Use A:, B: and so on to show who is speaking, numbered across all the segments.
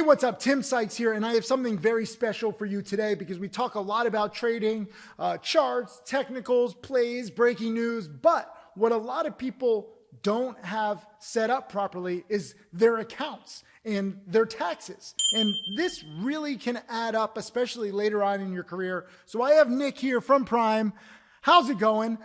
A: what's up? Tim Sykes here, and I have something very special for you today because we talk a lot about trading, charts, technicals, plays, breaking news, but what a lot of people don't have set up properly is their accounts and their taxes. And this really can add up, especially later on in your career. So I have Nick here from Prime. How's it going?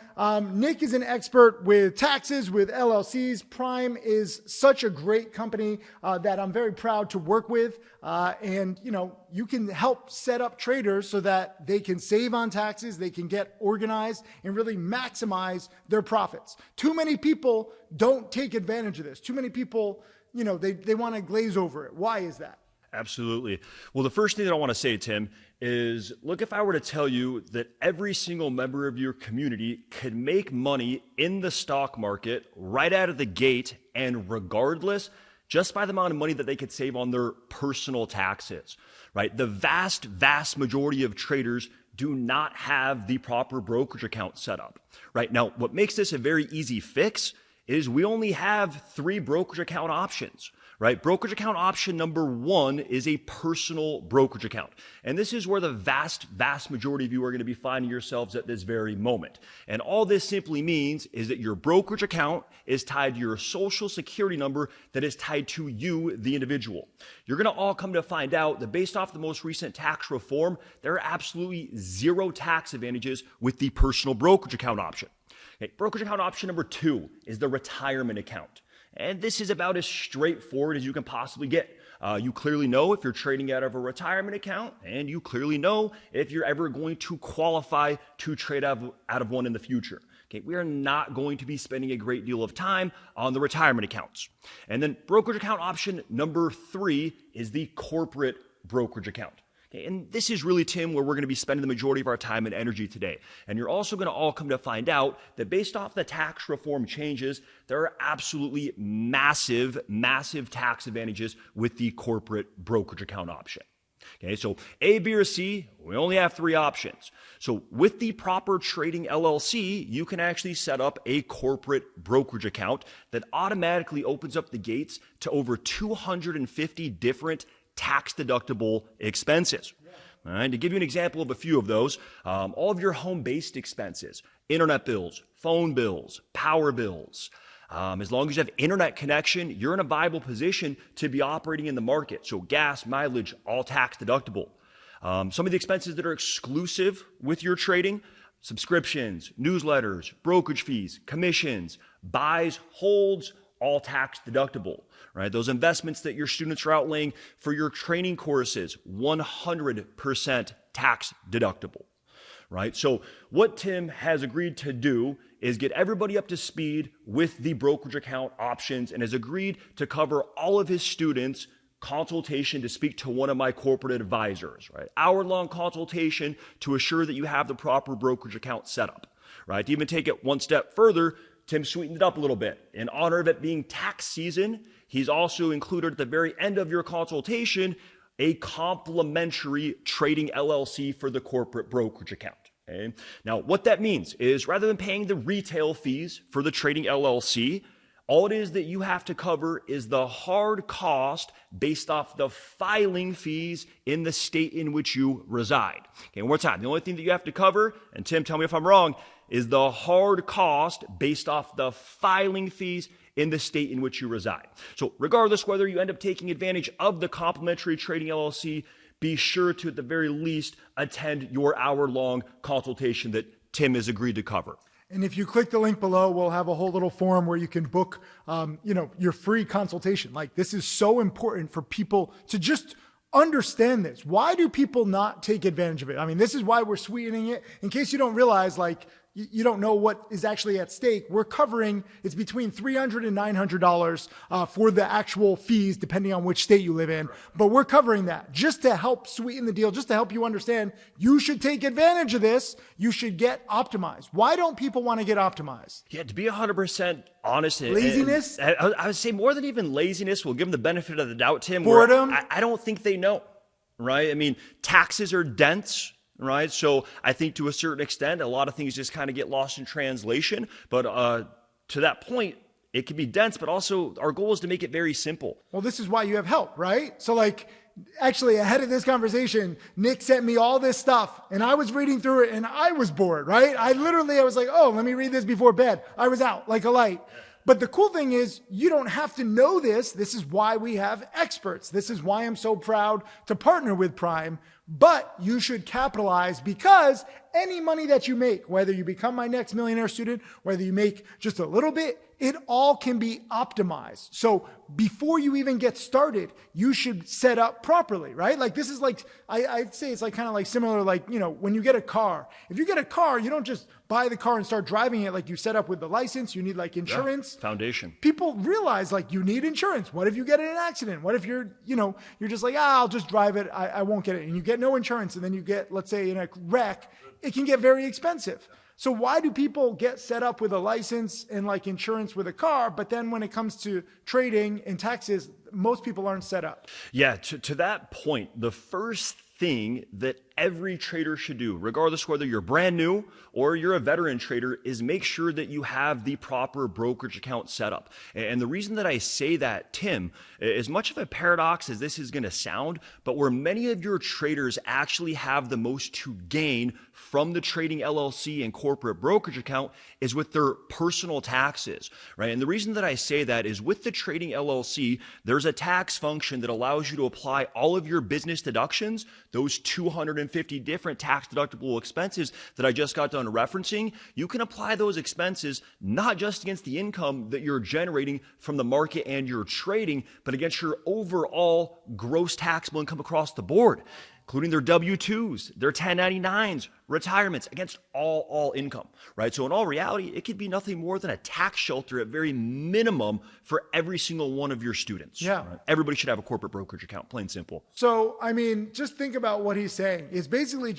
A: Nick is an expert with taxes, with LLCs. Prime is such a great company that I'm very proud to work with. And you can help set up traders so that they can save on taxes, they can get organized and really maximize their profits. Too many people don't take advantage of this. Too many people, they want to glaze over it. Why is that?
B: Absolutely. Well, the first thing that I want to say, Tim, is look, if I were to tell you that every single member of your community could make money in the stock market right out of the gate and regardless, just by the amount of money that they could save on their personal taxes, right? The vast majority of traders do not have the proper brokerage account set up, right? Now, what makes this a very easy fix is we only have 3 brokerage account options. Right? Brokerage account option number 1 is a personal brokerage account. And this is where the vast majority of you are going to be finding yourselves at this very moment. And all this simply means is that your brokerage account is tied to your social security number that is tied to you, the individual. You're going to all come to find out that based off the most recent tax reform, there are absolutely 0 tax advantages with the personal brokerage account option. Okay, brokerage account option number 2 is the retirement account. And this is about as straightforward as you can possibly get. You clearly know if you're trading out of a retirement account, and you clearly know if you're ever going to qualify to trade out of one in the future. Okay, we are not going to be spending a great deal of time on the retirement accounts. And then brokerage account option number 3 is the corporate brokerage account. And this is really, Tim, where we're going to be spending the majority of our time and energy today. And you're also going to all come to find out that based off the tax reform changes, there are absolutely massive tax advantages with the corporate brokerage account option. Okay, so A, B, or C, we only have 3 options. So with the proper trading LLC, you can actually set up a corporate brokerage account that automatically opens up the gates to over 250 different tax-deductible expenses. All right, to give you an example of a few of those, all of your home-based expenses, internet bills, phone bills, power bills, as long as you have internet connection, you're in a viable position to be operating in the market. So gas, mileage, all tax-deductible. Some of the expenses that are exclusive with your trading, subscriptions, newsletters, brokerage fees, commissions, buys, holds, all tax deductible, right? Those investments that your students are outlaying for your training courses, 100% tax deductible, right? So what Tim has agreed to do is get everybody up to speed with the brokerage account options and has agreed to cover all of his students' consultation to speak to one of my corporate advisors, right? Hour-long consultation to assure that you have the proper brokerage account set up, right? To even take it one step further, Tim sweetened it up a little bit. In honor of it being tax season, he's also included at the very end of your consultation a complimentary trading LLC for the corporate brokerage account. Okay? Now, what that means is rather than paying the retail fees for the trading LLC, all it is that you have to cover is the hard cost based off the filing fees in the state in which you reside. Okay, one more time. The only thing that you have to cover, and Tim, tell me if I'm wrong, is the hard cost based off the filing fees in the state in which you reside. So regardless whether you end up taking advantage of the complimentary trading LLC, be sure to at the very least attend your hour-long consultation that Tim has agreed to cover.
A: And if you click the link below, we'll have a whole little form where you can book, your free consultation. Like, this is so important for people to just understand this. Why do people not take advantage of it? I mean, this is why we're sweetening it. In case you don't realize, you don't know what is actually at stake. We're covering, it's between $300 and $900 for the actual fees, depending on which state you live in. But we're covering that just to help sweeten the deal, just to help you understand you should take advantage of this. You should get optimized. Why don't people want to get optimized?
B: Yeah, to be 100% honest.
A: Laziness?
B: I would say more than even laziness, we'll give them the benefit of the doubt, Tim.
A: Boredom?
B: I don't think they know, right? I mean, taxes are dense. Right. So I think to a certain extent, a lot of things just kind of get lost in translation. But to that point, It can be dense, but also our goal is to make it very simple.
A: Well, this is why you have help, right? So like, actually ahead of this conversation, Nick sent me all this stuff and I was reading through it and I was bored, right? I was like, oh, let me read this before bed. I was out like a light. But the cool thing is you don't have to know this. This is why we have experts. This is why I'm so proud to partner with Prime. But you should capitalize, because any money that you make, whether you become my next millionaire student, whether you make just a little bit, it all can be optimized. So before you even get started, you should set up properly, right? Like this is like, I'd say it's like kind of like similar, like, you know, when you get a car, if you get a car, you don't just buy the car and start driving it. Like you set up with the license, you need like insurance.
B: Yeah, foundation.
A: People realize like you need insurance. What if you get in an accident? What if you're just like, I'll just drive it. I won't get it. And you get no insurance. And then you get, let's say in a wreck, it can get very expensive. So why do people get set up with a license and like insurance with a car, but then when it comes to trading and taxes, most people aren't set up?
B: Yeah, to that point, the first thing that every trader should do, regardless whether you're brand new or you're a veteran trader, is make sure that you have the proper brokerage account set up. And the reason that I say that, Tim, as much of a paradox as this is going to sound, but where many of your traders actually have the most to gain from the trading LLC and corporate brokerage account is with their personal taxes, right? And the reason that I say that is with the trading LLC, there's a tax function that allows you to apply all of your business deductions, those 250 different tax deductible expenses that I just got done referencing. You can apply those expenses not just against the income that you're generating from the market and your trading, but against your overall gross taxable income across the board, including their W-2s, their 1099s, retirements, against all income, right? So in all reality, it could be nothing more than a tax shelter at very minimum for every single one of your students.
A: Yeah.
B: Right? Everybody should have a corporate brokerage account, plain simple.
A: So, I mean, just think about what he's saying. It's basically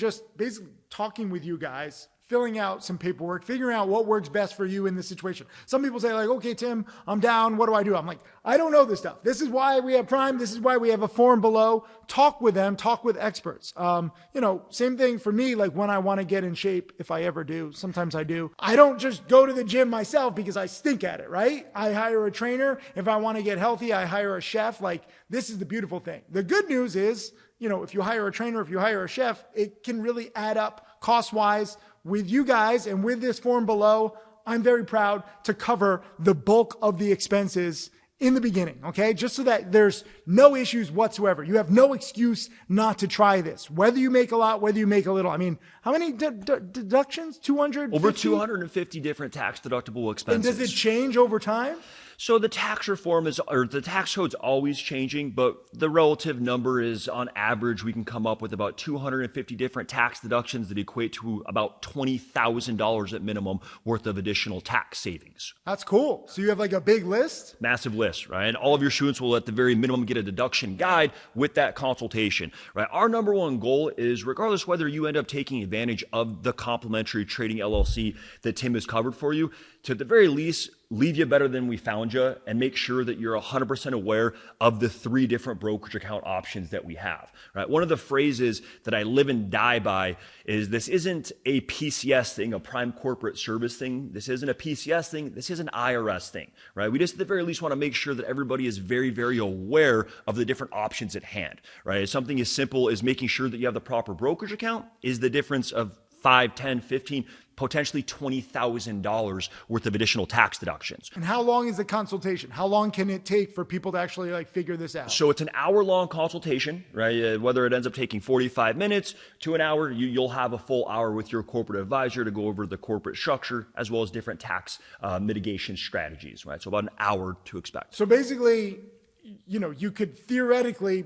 A: talking with you guys, filling out some paperwork, figuring out what works best for you in this situation. Some people say like, okay, Tim, I'm down. What do I do? I'm like, I don't know this stuff. This is why we have Prime. This is why we have a form below. Talk with them, talk with experts. Same thing for me. Like when I want to get in shape, if I ever do, sometimes I do. I don't just go to the gym myself because I stink at it, right? I hire a trainer. If I want to get healthy, I hire a chef. Like this is the beautiful thing. The good news is, if you hire a trainer, if you hire a chef, it can really add up cost-wise. With you guys and with this form below, I'm very proud to cover the bulk of the expenses in the beginning, okay? Just so that there's no issues whatsoever. You have no excuse not to try this. Whether you make a lot, whether you make a little. I mean, how many deductions? 250?
B: Over 250 different tax deductible expenses.
A: And does it change over time?
B: So the tax reform the tax code's always changing, but the relative number is on average, we can come up with about 250 different tax deductions that equate to about $20,000 at minimum worth of additional tax savings.
A: That's cool. So you have like a big list?
B: Massive list, right? And all of your students will at the very minimum get a deduction guide with that consultation, right? Our number one goal is, regardless whether you end up taking advantage of the complimentary trading LLC that Tim has covered for you, to at the very least, leave you better than we found you and make sure that you're 100% aware of the 3 different brokerage account options that we have, right? One of the phrases that I live and die by is this isn't a PCS thing, a prime corporate service thing. This isn't a PCS thing. This is an IRS thing, right? We just at the very least want to make sure that everybody is very, very aware of the different options at hand, right? Something as simple as making sure that you have the proper brokerage account is the difference of 5, 10, 15, potentially $20,000 worth of additional tax deductions.
A: And how long is the consultation? How long can it take for people to actually figure this out?
B: So it's an hour-long consultation, right? Whether it ends up taking 45 minutes to an hour, you'll have a full hour with your corporate advisor to go over the corporate structure as well as different tax mitigation strategies, right? So about an hour to expect.
A: So basically, you could theoretically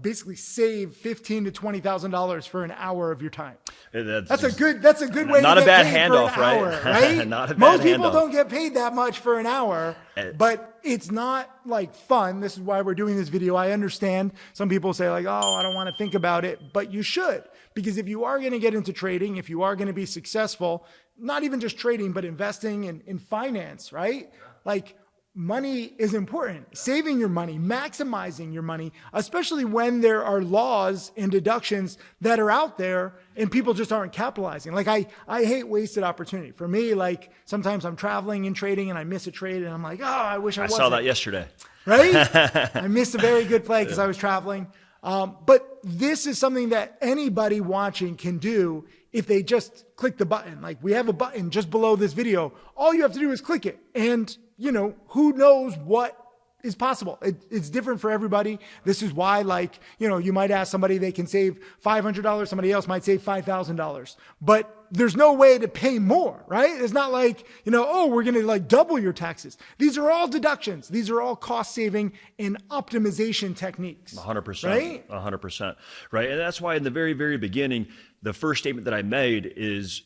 A: basically save $15,000 to $20,000 for an hour of your time. That's a good way
B: not
A: to
B: a
A: get
B: bad
A: paid
B: handoff,
A: for an hour, right?
B: Not a bad
A: Most people
B: handoff.
A: don't get paid that much for an hour, but it's not like fun. This is why we're doing this video. I understand some people say like, oh, I don't want to think about it, but you should, because if you are going to get into trading, if you are going to be successful, not even just trading, but investing in finance, right? Like money is important. Saving your money, maximizing your money, especially when there are laws and deductions that are out there and people just aren't capitalizing. Like I hate wasted opportunity. For me, like sometimes I'm traveling and trading and I miss a trade and I'm like, oh, I wish I wasn't.
B: I saw that yesterday.
A: Right? I missed a very good play because I was traveling. But this is something that anybody watching can do if they just click the button. Like we have a button just below this video. All you have to do is click it. And, you know, who knows what is possible. It's different for everybody. This is why, like, you know, you might ask somebody, they can save $500. Somebody else might save $5,000. But there's no way to pay more, right? It's not like, you know, oh, we're going to like double your taxes. These are all deductions. These are all cost saving and optimization techniques.
B: 100%.
A: Right?
B: 100%. Right. And that's why in the very, very beginning, the first statement that I made is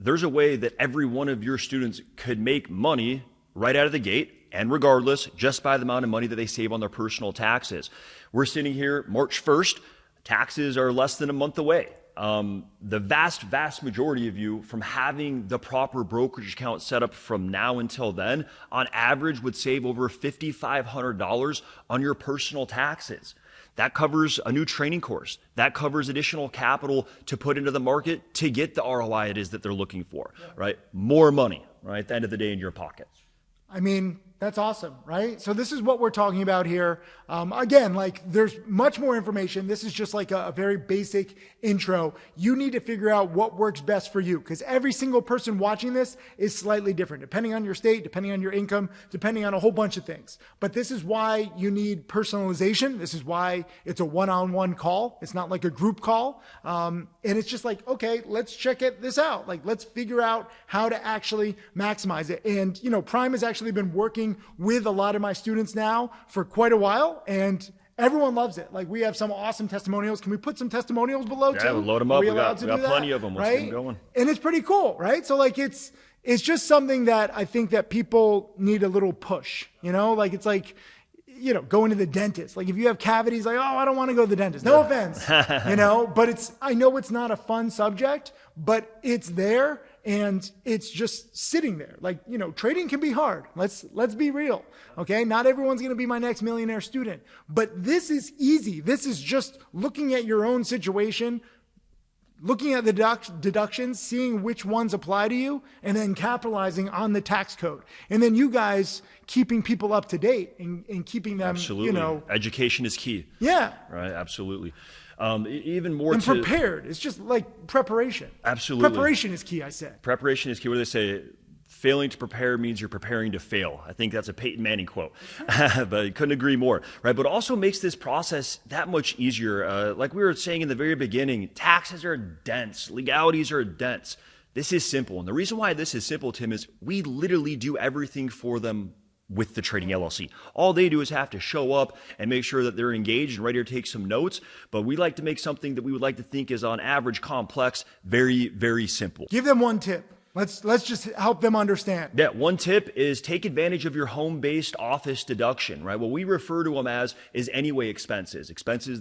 B: there's a way that every one of your students could make money right out of the gate, and regardless, just by the amount of money that they save on their personal taxes. We're sitting here March 1st. Taxes are less than a month away. The vast majority of you, from having the proper brokerage account set up from now until then, on average would save over $5,500 on your personal taxes. That covers a new training course. That covers additional capital to put into the market to get the ROI it is that they're looking for, right? More money, right, at the end of the day in your pocket.
A: I mean, that's awesome, right? So this is what we're talking about here. Again, like there's much more information. This is just like a very basic intro. You need to figure out what works best for you because every single person watching this is slightly different, depending on your state, depending on your income, depending on a whole bunch of things. But this is why you need personalization. This is why it's a one-on-one call. It's not like a group call. And it's just like, okay, let's check this out. Like, let's figure out how to actually maximize it. And, you know, Prime has actually been working with a lot of my students now for quite a while, and everyone loves it. Like we have some awesome testimonials. Can we put some testimonials below too?
B: Yeah, we'll load them up. We got plenty of them. Let's get them going.
A: And it's pretty cool, right? So like it's just something that I think that people need a little push, you know, like it's like, you know, going to the dentist. Like if you have cavities, like, oh, I don't want to go to the dentist. No offense, you know, but I know it's not a fun subject, but it's there. And it's just sitting there. Like, you know, trading can be hard. Let's be real. Okay. Not everyone's going to be my next millionaire student, but this is easy. This is just looking at your own situation, looking at the deductions, seeing which ones apply to you, and then capitalizing on the tax code. And then you guys keeping people up to date and keeping them,
B: absolutely.
A: You know.
B: Education is key.
A: Yeah.
B: Right. Absolutely. Even more
A: and prepared. It's just like preparation.
B: Absolutely.
A: Preparation is key, I said.
B: Preparation is key. What do they say? Failing to prepare means you're preparing to fail. I think that's a Peyton Manning quote, but I couldn't agree more, right? But also makes this process that much easier. Like we were saying in the very beginning, taxes are dense. Legalities are dense. This is simple. And the reason why this is simple, Tim, is we literally do everything for them with the Trading LLC. All they do is have to show up and make sure that they're engaged and ready to take some notes. But we like to make something that we would like to think is on average complex, very, very simple.
A: Give them one tip. Let's just help them understand.
B: Yeah, one tip is take advantage of your home-based office deduction, right? What we refer to them as is anyway expenses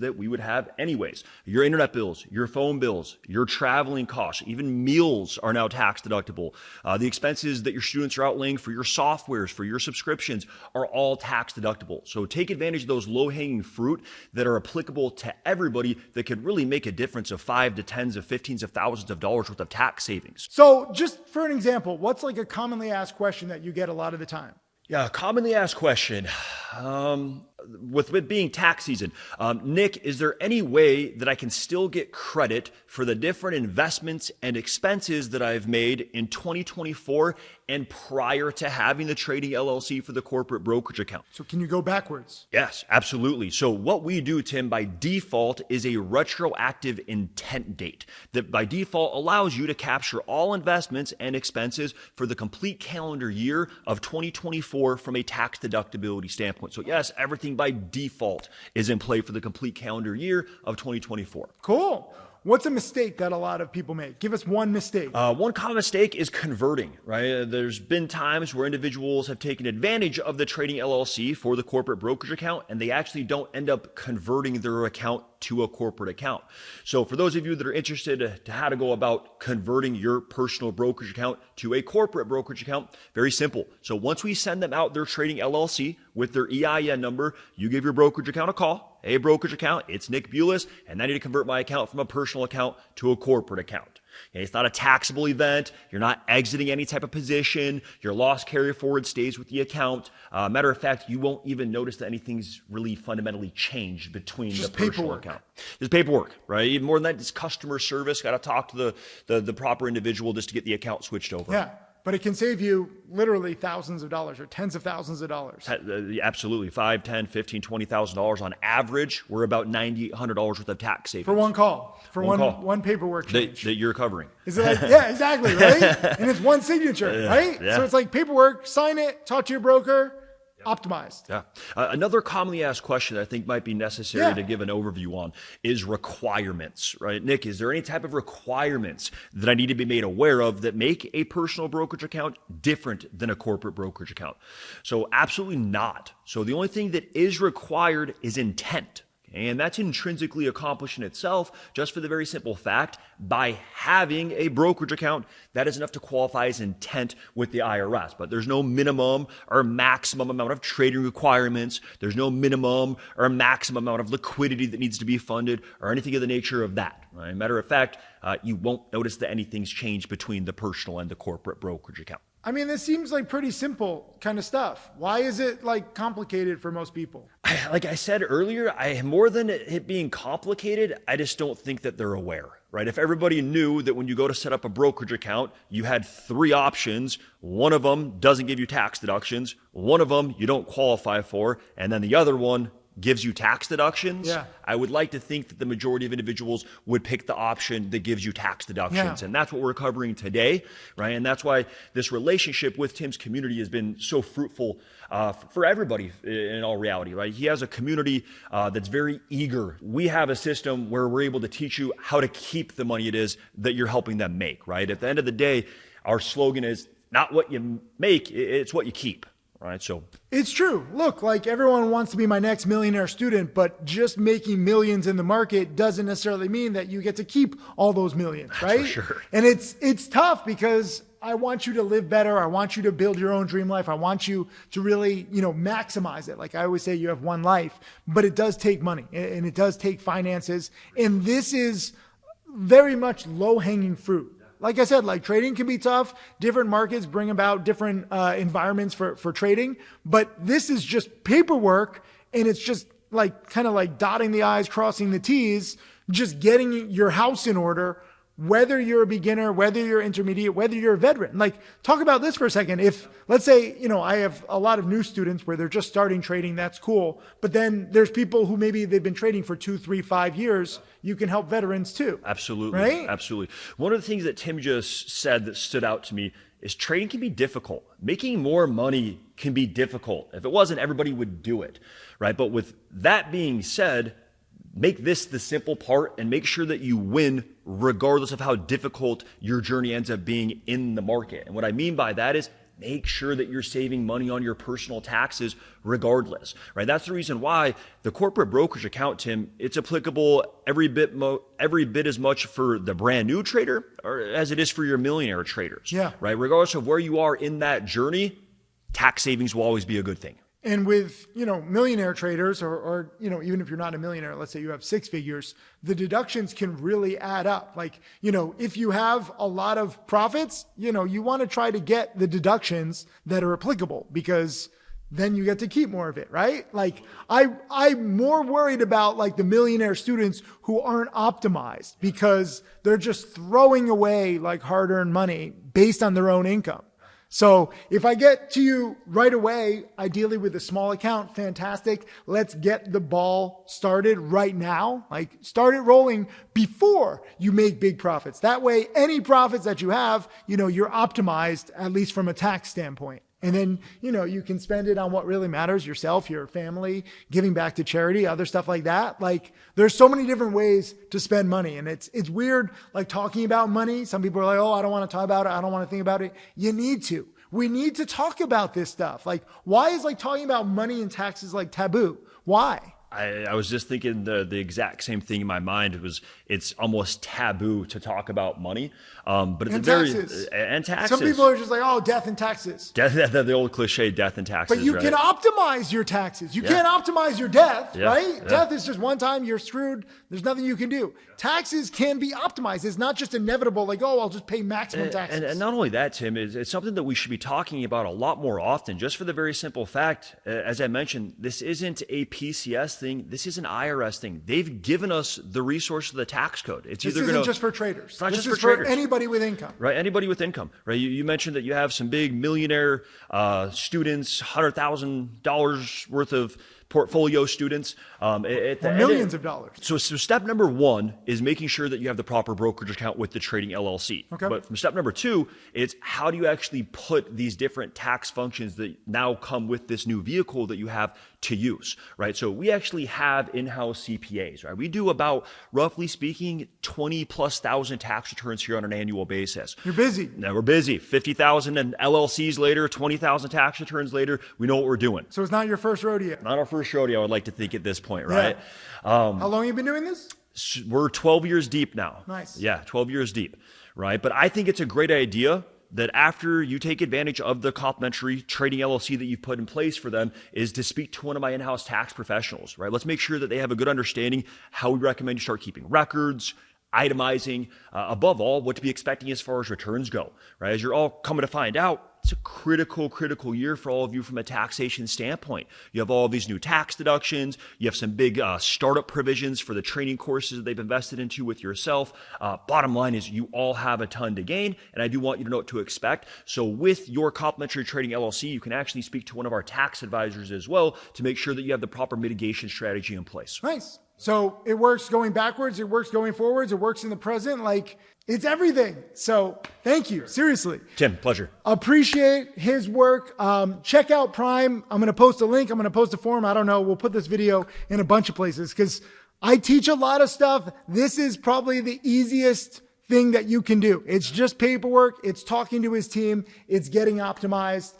B: that we would have anyways. Your internet bills, your phone bills, your traveling costs, even meals are now tax deductible. The expenses that your students are outlaying for your softwares, for your subscriptions are all tax deductible. So take advantage of those low-hanging fruit that are applicable to everybody that could really make a difference of 5 to tens of 15s of thousands of dollars worth of tax savings.
A: So just for an example, what's like a commonly asked question that you get a lot of the time?
B: Yeah, commonly asked question. With it being tax season, Nick, is there any way that I can still get credit for the different investments and expenses that I've made in 2024 and prior to having the Trading LLC for the corporate brokerage account?
A: So can you go backwards?
B: Yes, absolutely. So what we do, Tim, by default is a retroactive intent date that by default allows you to capture all investments and expenses for the complete calendar year of 2024 from a tax deductibility standpoint. So yes, everything by default is in play for the complete calendar year of 2024.
A: Cool. what's a mistake that a lot of people make? Give us one mistake.
B: One common mistake is converting, right? There's been times where individuals have taken advantage of the trading LLC for the corporate brokerage account, and they actually don't end up converting their account to a corporate account. So for those of you that are interested to how to go about converting your personal brokerage account to a corporate brokerage account, very simple. So once we send them out their trading LLC with their EIN number, you give your brokerage account a call. Hey, brokerage account, it's Nick Bulis, and I need to convert my account from a personal account to a corporate account. Okay, it's not a taxable event. You're not exiting any type of position. Your loss carry forward stays with the account. Matter of fact, you won't even notice that anything's really fundamentally changed between the personal account. Just paperwork, right? Even more than that, it's customer service. Got to talk to the proper individual just to get the account switched over.
A: Yeah. But it can save you literally thousands of dollars or tens of thousands of dollars.
B: Absolutely. $5,000, $10,000, $15,000, $20,000 on average. We're about $90, $100 worth of tax savings.
A: For one call. For one paperwork change.
B: That you're covering.
A: Is it like, yeah, exactly, right? And it's one signature, right?
B: Yeah.
A: So it's like paperwork, sign it, talk to your broker, optimized.
B: Yeah. Another commonly asked question that I think might be necessary to give an overview on is requirements, right? Nick, is there any type of requirements that I need to be made aware of that make a personal brokerage account different than a corporate brokerage account? So absolutely not. So the only thing that is required is intent. And that's intrinsically accomplished in itself just for the very simple fact by having a brokerage account, that is enough to qualify as intent with the IRS. But there's no minimum or maximum amount of trading requirements. There's no minimum or maximum amount of liquidity that needs to be funded or anything of the nature of that. Right? Matter of fact, you won't notice that anything's changed between the personal and the corporate brokerage account.
A: I mean, this seems like pretty simple kind of stuff. Why is it like complicated for most people?
B: Like I said earlier, more than it being complicated, I just don't think that they're aware, right? If everybody knew that when you go to set up a brokerage account, you had 3 options. One of them doesn't give you tax deductions. One of them you don't qualify for. And then the other one gives you tax deductions.
A: Yeah.
B: I would like to think that the majority of individuals would pick the option that gives you tax deductions.
A: Yeah.
B: And that's what we're covering today, right? And that's why this relationship with Tim's community has been so fruitful for everybody in all reality, right? He has a community that's very eager. We have a system where we're able to teach you how to keep the money it is that you're helping them make, right? At the end of the day, our slogan is not what you make, it's what you keep. Right, so
A: it's true. Look, like everyone wants to be my next millionaire student, but just making millions in the market doesn't necessarily mean that you get to keep all those millions, right?
B: For sure.
A: And it's tough because I want you to live better. I want you to build your own dream life. I want you to really, maximize it. Like I always say, you have one life, but it does take money and it does take finances. And this is very much low-hanging fruit. Like I said, like trading can be tough. Different markets bring about different environments for trading, but this is just paperwork and it's just like kind of like dotting the I's, crossing the T's, just getting your house in order, whether you're a beginner, whether you're intermediate, whether you're a veteran. Like talk about this for a second. If let's say, I have a lot of new students where they're just starting trading, that's cool. But then there's people who maybe they've been trading for 2, 3, 5 years. You can help veterans too.
B: Absolutely.
A: Right?
B: Absolutely. One of the things that Tim just said that stood out to me is trading can be difficult. Making more money can be difficult. If it wasn't, everybody would do it, right? But with that being said, make this the simple part and make sure that you win regardless of how difficult your journey ends up being in the market. And what I mean by that is make sure that you're saving money on your personal taxes regardless, right? That's the reason why the corporate brokerage account, Tim, it's applicable every bit as much for the brand new trader as it is for your millionaire traders, right? Regardless of where you are in that journey, tax savings will always be a good thing.
A: And with, millionaire traders or, even if you're not a millionaire, let's say you have 6 figures, the deductions can really add up. Like, if you have a lot of profits, you want to try to get the deductions that are applicable because then you get to keep more of it, right? Like I'm more worried about like the millionaire students who aren't optimized because they're just throwing away like hard-earned money based on their own income. So if I get to you right away, ideally with a small account, fantastic. Let's get the ball started right now. Like start it rolling before you make big profits. That way, any profits that you have, you're optimized at least from a tax standpoint. And then, you can spend it on what really matters, yourself, your family, giving back to charity, other stuff like that. Like there's so many different ways to spend money. And it's weird, like talking about money. Some people are like, oh, I don't want to talk about it. I don't want to think about it. You need to. We need to talk about this stuff. Like why is like talking about money and taxes like taboo? Why?
B: I was just thinking the exact same thing in my mind. It's almost taboo to talk about money, but
A: and taxes.
B: And taxes.
A: Some people are just like, oh, death and taxes.
B: The old cliche, death and taxes.
A: But you can optimize your taxes. You can't optimize your death, right? Yeah. Death is just one time, you're screwed. There's nothing you can do. Taxes can be optimized. It's not just inevitable, like, oh, I'll just pay maximum taxes.
B: And not only that, Tim, it's something that we should be talking about a lot more often, just for the very simple fact, as I mentioned, this isn't a PCS thing. This is an IRS thing. They've given us the resource of the tax code.
A: This isn't just for traders.
B: It's not
A: just
B: for traders.
A: For anybody with income.
B: Right, anybody with income. Right, you mentioned that you have some big millionaire students, $100,000 worth of portfolio students.
A: Millions of dollars.
B: So step number one is making sure that you have the proper brokerage account with the trading LLC.
A: Okay.
B: But from step number two, it's how do you actually put these different tax functions that now come with this new vehicle that you have to use, right? So we actually have in-house CPAs, right? We do about, roughly speaking, 20,000+ tax returns here on an annual basis.
A: You're busy.
B: Now we're busy. 50,000 and LLCs later, 20,000 tax returns later. We know what we're doing.
A: So it's not your first rodeo.
B: Not our first rodeo, I would like to think at this point, right?
A: How long have you been doing this?
B: We're 12 years deep now.
A: Nice.
B: Yeah, 12 years deep, right? But I think it's a great idea that after you take advantage of the complimentary trading LLC that you've put in place for them is to speak to one of my in-house tax professionals, right? Let's make sure that they have a good understanding how we recommend you start keeping records, itemizing, above all, what to be expecting as far as returns go, right? As you're all coming to find out, it's a critical year for all of you from a taxation standpoint. You have all of these new tax deductions. You have some big startup provisions for the training courses that they've invested into with yourself. Bottom line is you all have a ton to gain, and I do want you to know what to expect. So with your complimentary trading LLC, you can actually speak to one of our tax advisors as well to make sure that you have the proper mitigation strategy in place.
A: Nice. So it works going backwards. It works going forwards. It works in the present. Like it's everything. So thank you. Seriously.
B: Tim, pleasure.
A: Appreciate his work. Check out Prime. I'm going to post a link. I'm going to post a form. I don't know. We'll put this video in a bunch of places because I teach a lot of stuff. This is probably the easiest thing that you can do. It's just paperwork. It's talking to his team. It's getting optimized.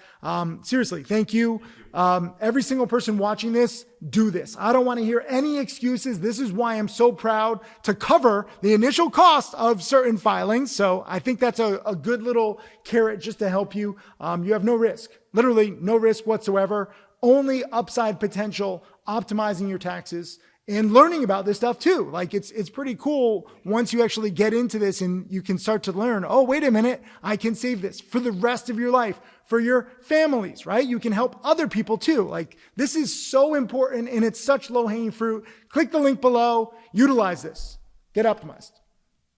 A: Seriously, thank you. Every single person watching this, do this. I don't want to hear any excuses. This is why I'm so proud to cover the initial cost of certain filings. So I think that's a good little carrot just to help you. You have no risk, literally no risk whatsoever, only upside potential, optimizing your taxes and learning about this stuff too. Like it's pretty cool once you actually get into this and you can start to learn, oh, wait a minute, I can save this for the rest of your life, for your families, right? You can help other people too. Like this is so important and it's such low hanging fruit. Click the link below, utilize this, get optimized.